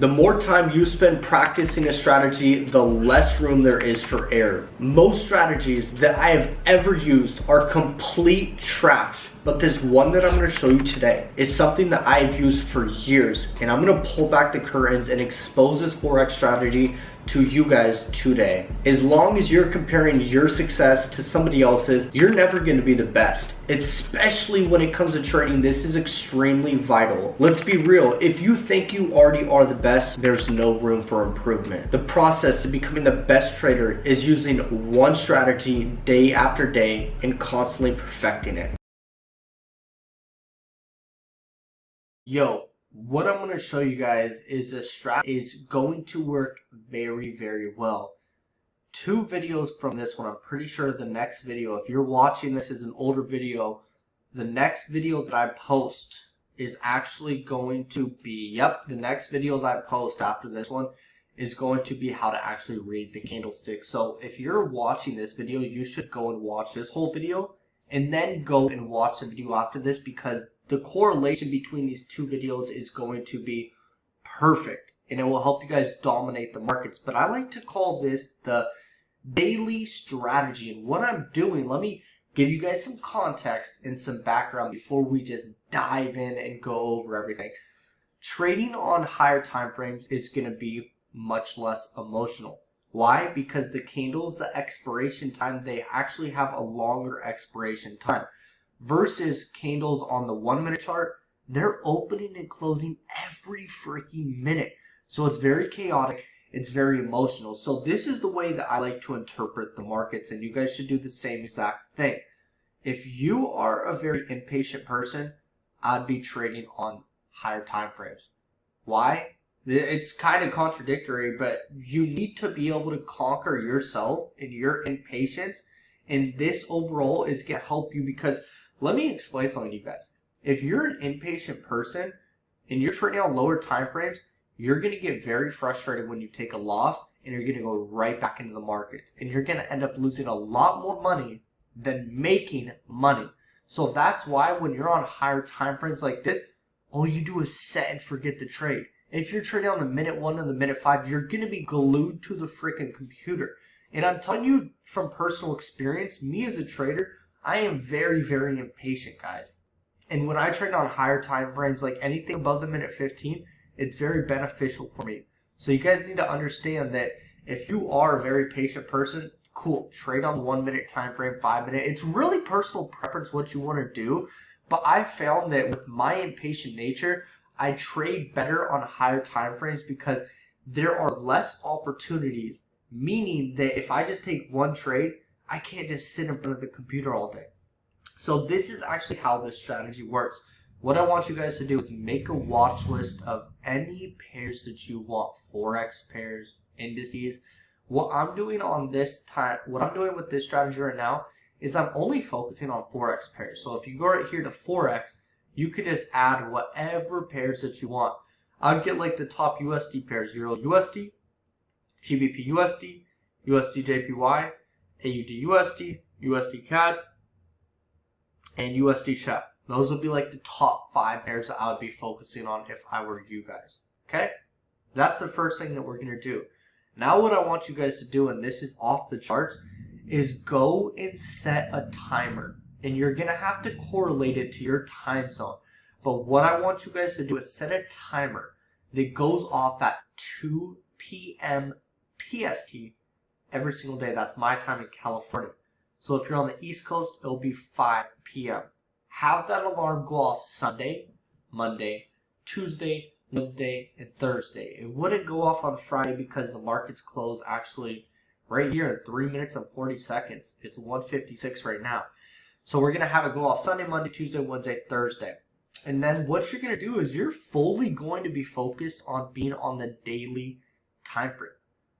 The more time you spend practicing a strategy, the less room there is for error. Most strategies that I have ever used are complete trash, but this one that I'm going to show you today is something that I've used for years, and I'm going to pull back the curtains and expose this Forex strategy to you guys today. As long as you're comparing your success to somebody else's, you're never going to be the best. Especially when it comes to trading, this is extremely vital. Let's be real, if you think you already are the best, there's no room for improvement. The process to becoming the best trader is using one strategy day after day and constantly perfecting it. Yo, what I'm going to show you guys is a strat is going to work very, very well. Two videos from this one, I'm pretty sure the next video, if you're watching this as an older video, the next video that I post is actually going to be, the next video that I post after this one is going to be how to actually read the candlestick. So if you're watching this video, you should go and watch this whole video and then go and watch the video after this, because the correlation between these two videos is going to be perfect and it will help you guys dominate the markets. But I like to call this the daily strategy. And what I'm doing, let me give you guys some context and some background before we just dive in and go over everything. Trading on higher time frames is going to be much less emotional. Why? Because the candles, the expiration time, they actually have a longer expiration time. Versus candles on the 1 minute chart, they're opening and closing every freaking minute. So it's very chaotic, it's very emotional. So this is the way that I like to interpret the markets, and you guys should do the same exact thing. If you are a very impatient person, I'd be trading on higher time frames. Why? It's kind of contradictory, but you need to be able to conquer yourself and your impatience, and this overall is going to help you. Because let me explain something to you guys. If you're an impatient person and you're trading on lower time frames, you're going to get very frustrated when you take a loss, and you're going to go right back into the market, and you're going to end up losing a lot more money than making money. So that's why when you're on higher time frames like this, all you do is set and forget the trade. If you're trading on the minute 1 and the minute 5, you're going to be glued to the freaking computer. And I'm telling you from personal experience, me as a trader, I am very, very impatient, guys. And when I trade on higher time frames, like anything above the minute 15, it's very beneficial for me. So you guys need to understand that if you are a very patient person, cool, trade on the 1 minute time frame, 5 minute. It's really personal preference what you want to do. But I found that with my impatient nature, I trade better on higher time frames because there are less opportunities. Meaning that if I just take one trade, I can't just sit in front of the computer all day. So this is actually how this strategy works. What I want you guys to do is make a watch list of any pairs that you want. Forex pairs, indices. What I'm doing on this time, what I'm doing with this strategy right now is I'm only focusing on Forex pairs. So if you go right here to Forex, you could just add whatever pairs that you want. I'd get like the top USD pairs, Euro USD, GBPUSD, USDJPY, AUD USD, USD CAD, and USD CHF. Those would be like the top 5 pairs that I would be focusing on if I were you guys. Okay? That's the first thing that we're going to do. Now what I want you guys to do, and this is off the charts, is go and set a timer. And you're going to have to correlate it to your time zone. But what I want you guys to do is set a timer that goes off at 2 p.m. PST every single day. That's my time in California. So if you're on the East Coast, it'll be 5 p.m. Have that alarm go off Sunday, Monday, Tuesday, Wednesday, and Thursday. It wouldn't go off on Friday because the markets close actually right here in 3 minutes and 40 seconds. It's 1:56 right now. So we're going to have it go off Sunday, Monday, Tuesday, Wednesday, Thursday. And then what you're going to do is you're fully going to be focused on being on the daily time frame.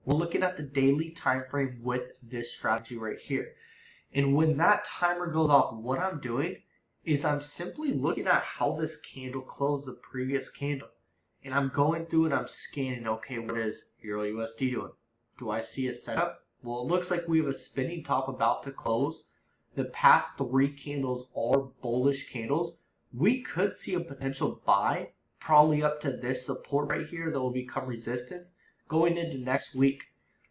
We're looking at the daily time frame with this strategy right here. And when that timer goes off, what I'm doing is I'm simply looking at how this candle closed the previous candle. And I'm going through and I'm scanning, okay, what is Euro USD doing? Do I see a setup? Well, it looks like we have a spinning top about to close. The past 3 candles are bullish candles. We could see a potential buy probably up to this support right here that will become resistance going into next week.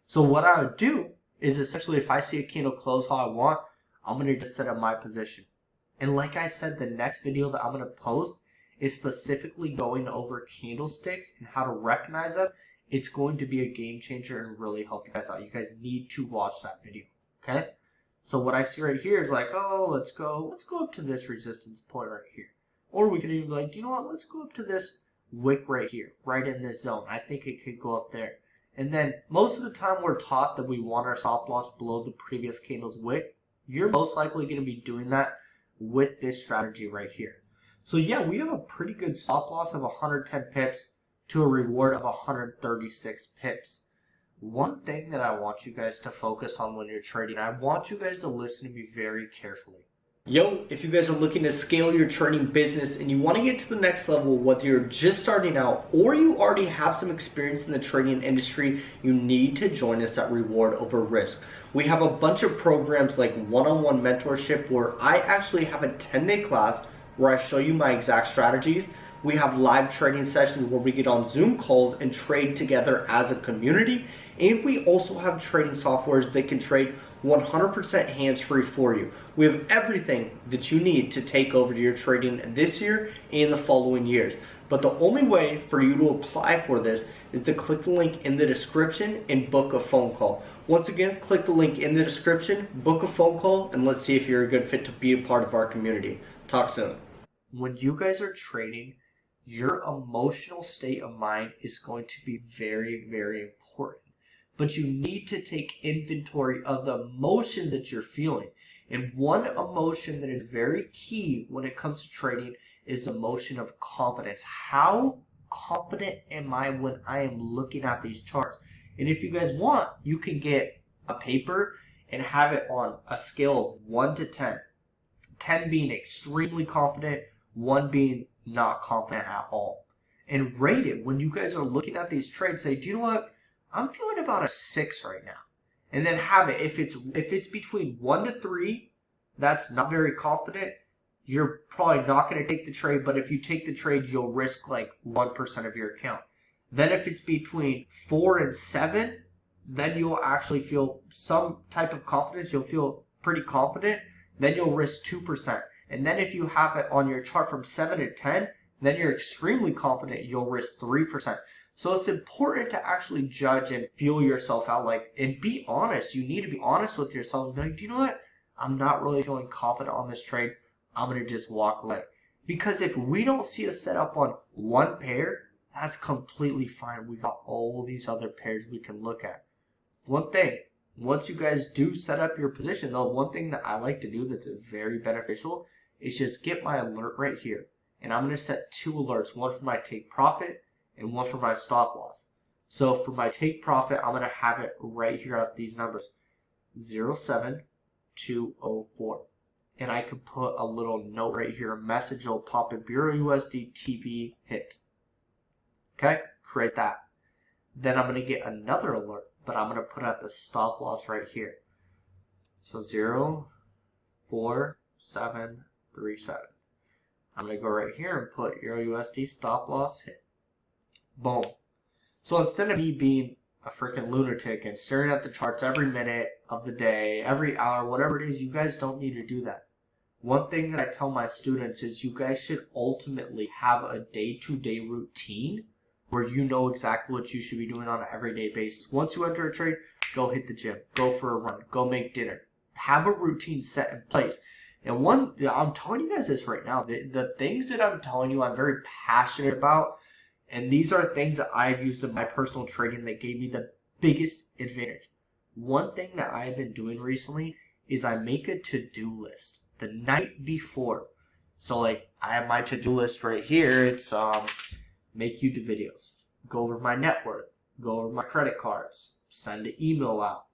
So what I would do is essentially if I see a candle close how I want, I'm going to just set up my position. And like I said, the next video that I'm going to post is specifically going over candlesticks and how to recognize them. It's going to be a game changer and really help you guys out. You guys need to watch that video, okay? So what I see right here is like, oh, let's go up to this resistance point right here. Or we could even be like, you know what, let's go up to this wick right here, right in this zone. I think it could go up there. And then most of the time we're taught that we want our stop loss below the previous candle's wick. You're most likely going to be doing that with this strategy right here. So yeah, we have a pretty good stop loss of 110 pips to a reward of 136 pips. One thing that I want you guys to focus on when you're trading, I want you guys to listen to me very carefully. Yo, if you guys are looking to scale your trading business and you want to get to the next level, whether you're just starting out or you already have some experience in the trading industry, you need to join us at Reward Over Risk. We have a bunch of programs like one-on-one mentorship where I actually have a 10-day class where I show you my exact strategies. We have live trading sessions where we get on Zoom calls and trade together as a community. And we also have trading softwares that can trade 100% hands-free for you. We have everything that you need to take over to your trading this year and the following years. But the only way for you to apply for this is to click the link in the description and book a phone call. Once again, click the link in the description, book a phone call, and let's see if you're a good fit to be a part of our community. Talk soon. When you guys are trading, your emotional state of mind is going to be very, very important. But you need to take inventory of the emotions that you're feeling. And one emotion that is very key when it comes to trading is the emotion of confidence. How confident am I when I am looking at these charts? And if you guys want, you can get a paper and have it on a scale of 1 to 10. 10 being extremely confident, 1 being not confident at all. And rate it when you guys are looking at these trades. Say, do you know what? I'm feeling about a 6 right now. And then have it. If it's between 1 to 3, that's not very confident. You're probably not going to take the trade, but if you take the trade, you'll risk like 1% of your account. Then if it's between 4 and 7, then you'll actually feel some type of confidence. You'll feel pretty confident. Then you'll risk 2%. And then if you have it on your chart from 7 to 10, then you're extremely confident. You'll risk 3%. So it's important to actually judge and feel yourself out, and be honest. You need to be honest with yourself and be like, do you know what? I'm not really feeling confident on this trade. I'm going to just walk away. Because if we don't see a setup on one pair, that's completely fine. We got all these other pairs we can look at. One thing, once you guys do set up your position, though, one thing that I like to do that's very beneficial is just get my alert right here. And I'm going to set 2 alerts, one for my take profit and one for my stop loss. So for my take profit, I'm going to have it right here at these numbers, 07204. And I could put a little note right here, a message will pop in, Bureau USD TP hit. Okay, create that. Then I'm going to get another alert, but I'm going to put out the stop loss right here. So 04737. I'm going to go right here and put Euro USD stop loss hit. Boom. So instead of me being a freaking lunatic and staring at the charts every minute of the day, every hour, whatever it is, you guys don't need to do that. One thing that I tell my students is you guys should ultimately have a day-to-day routine where you know exactly what you should be doing on an everyday basis. Once you enter a trade, go hit the gym, go for a run, go make dinner. Have a routine set in place. And I'm telling you guys this right now, the things that I'm telling you I'm very passionate about, and these are things that I've used in my personal trading that gave me the biggest advantage. One thing that I've been doing recently is I make a to-do list the night before. So I have my to-do list right here. It's make YouTube videos, go over my net worth, go over my credit cards, send an email out,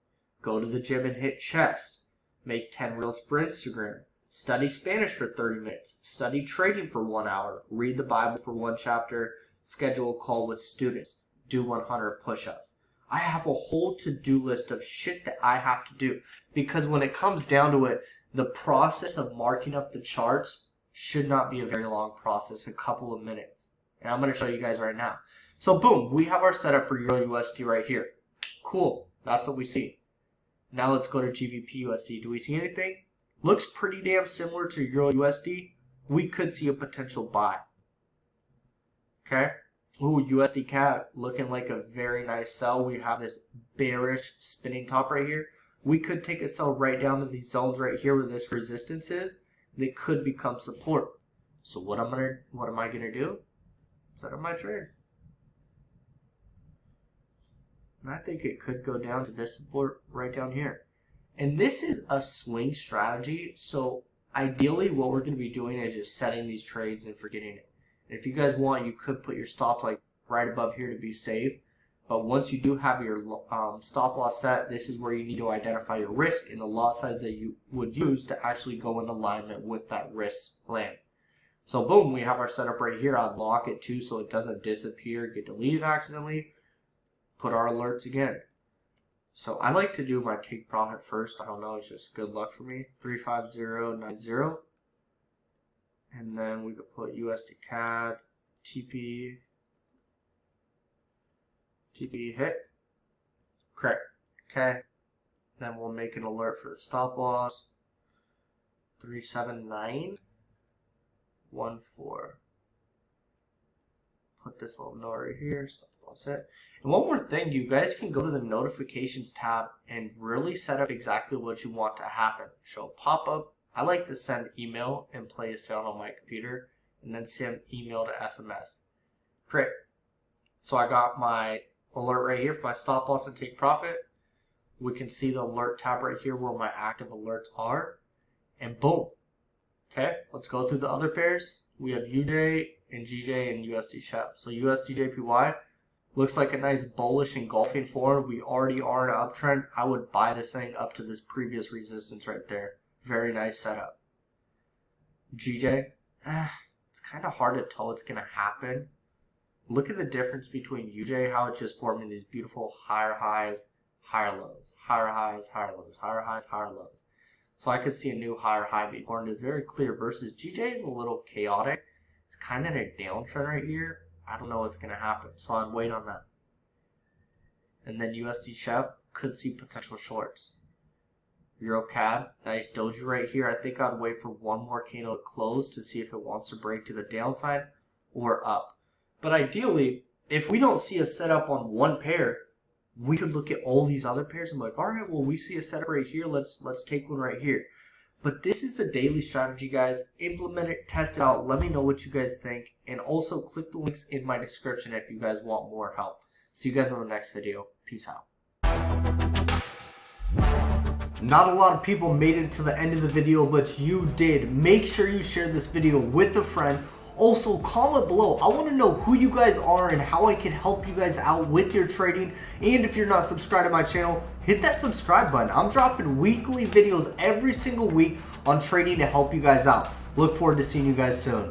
go to the gym and hit chest, make 10 reels for Instagram, study Spanish for 30 minutes, study trading for 1 hour, read the Bible for 1 chapter, schedule a call with students, do 100 push-ups. I have a whole to-do list of shit that I have to do, because when it comes down to it, the process of marking up the charts should not be a very long process, a couple of minutes. And I'm going to show you guys right now. So boom, we have our setup for Euro USD right here. Cool, that's what we see. Now let's go to GBPUSD. Do we see anything? Looks pretty damn similar to Euro USD. We could see a potential buy. Okay. Ooh, USD CAD looking like a very nice sell. We have this bearish spinning top right here. We could take a sell right down to these zones right here where this resistance is. They could become support. So what am I gonna do? Set up my trade. And I think it could go down to this support right down here. And this is a swing strategy. So ideally what we're gonna be doing is just setting these trades and forgetting it. If you guys want, you could put your stop like right above here to be safe. But once you do have your stop loss set, this is where you need to identify your risk and the lot size that you would use to actually go in alignment with that risk plan. So boom, we have our setup right here. I'd lock it too so it doesn't disappear, get deleted accidentally. Put our alerts again. So I like to do my take profit first. I don't know, it's just good luck for me. 35090. And then we could put USD CAD, TP hit. Correct. Okay. Then we'll make an alert for the stop loss. 37914. Put this little note right here. Stop loss hit. And one more thing, you guys can go to the notifications tab and really set up exactly what you want to happen. Show pop up. I like to send email and play a sound on my computer and then send email to SMS. Great. So I got my alert right here for my stop loss and take profit. We can see the alert tab right here where my active alerts are. And boom. Okay, let's go through the other pairs. We have UJ and GJ and USDJPY. So USDJPY looks like a nice bullish engulfing forward. We already are in an uptrend. I would buy this thing up to this previous resistance right there. Very nice setup. GJ, it's kind of hard to tell what's going to happen. Look at the difference between UJ, how it's just forming these beautiful higher highs, higher lows, higher highs, higher lows, higher highs, higher lows. So I could see a new higher high being formed. It's very clear versus GJ is a little chaotic. It's kind of in a downtrend right here. I don't know what's going to happen, so I'd wait on that. And then USDJPY could see potential shorts. Euro CAD, nice doji right here. I think I'd wait for one more candle to close to see if it wants to break to the downside or up. But ideally, if we don't see a setup on one pair, we could look at all these other pairs and be like, all right, well, we see a setup right here. Let's take one right here. But this is the daily strategy, guys. Implement it, test it out. Let me know what you guys think. And also click the links in my description if you guys want more help. See you guys in the next video. Peace out. Not a lot of people made it to the end of the video, but you did. Make sure you share this video with a friend. Also, comment below. I want to know who you guys are and how I can help you guys out with your trading. And if you're not subscribed to my channel, hit that subscribe button. I'm dropping weekly videos every single week on trading to help you guys out. Look forward to seeing you guys soon.